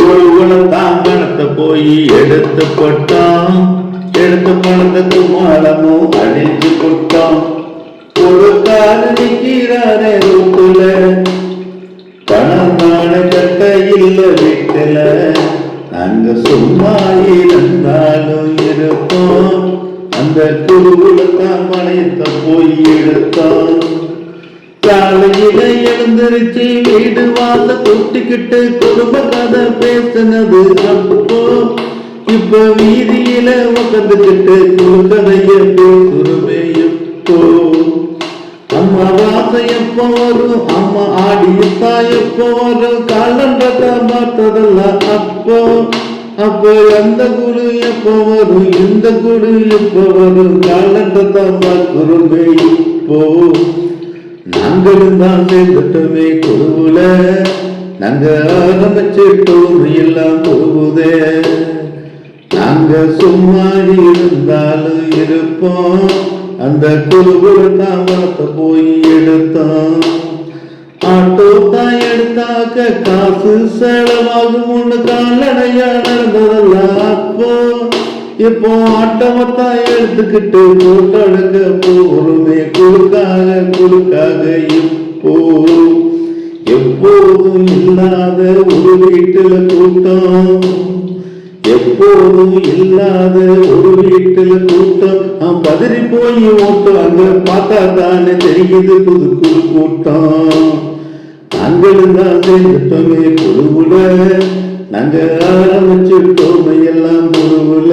குளத்தான் பணத்தை போய் எடுத்து போட்டோம். எடுத்து பணத்துக்கு மாலமும் அடிச்சு போட்டோம். ஒரு காரு நிற்கிறாரே ரோட்டுல, பணம் நாட கட்ட இல்ல வீட்டுல. நாங்க சும்மா இருந்தாலும் இருப்போம். அந்த குளத்தான் பணத்தை போய் எடுத்தோம். காலையில எழுந்திருச்சு வீடு வாச கூட்டிக்கிட்டு குடும்ப கதை பேசினது அப்போ. இப்ப வீதியில உட்காந்துக்கிட்டு குழுக்கதைய பேசுறமே இப்போ. அம்மா வாசை எப்போ வரும், அம்மா ஆடியப்பா எப்போ வரும், காலண்டத்தை பார்த்ததெல்லாம் அப்போ. அப்போ அந்த குழு எப்போ வரும், இந்த குழு எப்போ வரும், காலண்டத்தை பார்க்கிறோமே இப்போ. நாங்களும் தான் சேர்ந்துட்டோமே குழுவுல, நாங்க ஆரம்பிச்சிட்டோம் எல்லாம் குழுவுதே. நாங்க சும்மா இருந்தாலும் இருப்போம். அந்த குழுவுல தான் பணத்தை போய் எடுத்தோம். ஆட்டோ தான் எடுத்தாக்க காசு செலவாகும் ஒண்ணு கால்நடையா நடந்ததெல்லாம் அப்போ. இப்போ ஆட்டமத்தான் எடுத்துக்கிட்டு கூட்டடுக்க போறோமே குழுக்காக இப்போ. எப்போதும் இல்லாத ஒரு வீட்டுல கூட்டம், எப்போதும் இல்லாத ஒரு வீட்டுல கூட்டம். பதறி போய் ஓட்டம் அங்க பார்த்தா தானே தெரியுது புது குழு கூட்டம். நாங்களும் தான் சேர்ந்துட்டோமே குழுவுல, நாங்க ஆரம்பிச்சுட்டோமே எல்லாம் குழுவுல.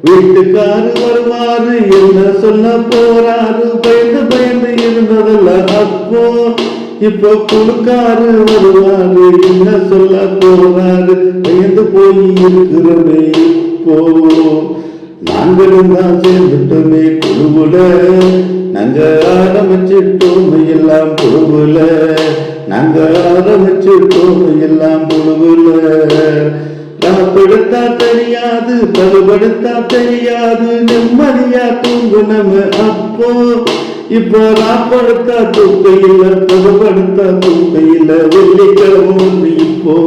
வீட்டுக்காரு வருவாரு என்ன சொல்ல போறாரு, பயந்து பயந்து இருந்ததெல்லாம் அப்போ. இப்போ குழுக்காரு வருவாரு என்ன சொல்ல போறாரு, பயந்து போய் இருக்கிறோமே இப்போ. நாங்களும் தான் சேர்ந்துட்டோமே குழுவுல, நாங்க ஆரம்பிச்சிட்டோமே எல்லாம் குழுவுல. நாங்க ஆரம்பிச்சிட்டோம் எல்லாம் குழுவுல. ராப்படுத்தா தெரியாது, பருபடுத்தா தெரியாது, நிம்மதியா தூங்குனம அப்போ. இப்போ ராப்படுத்தா தூக்கையில, பருபடுத்தா தூக்கையில, வெள்ளிக்கிழமை இப்போ.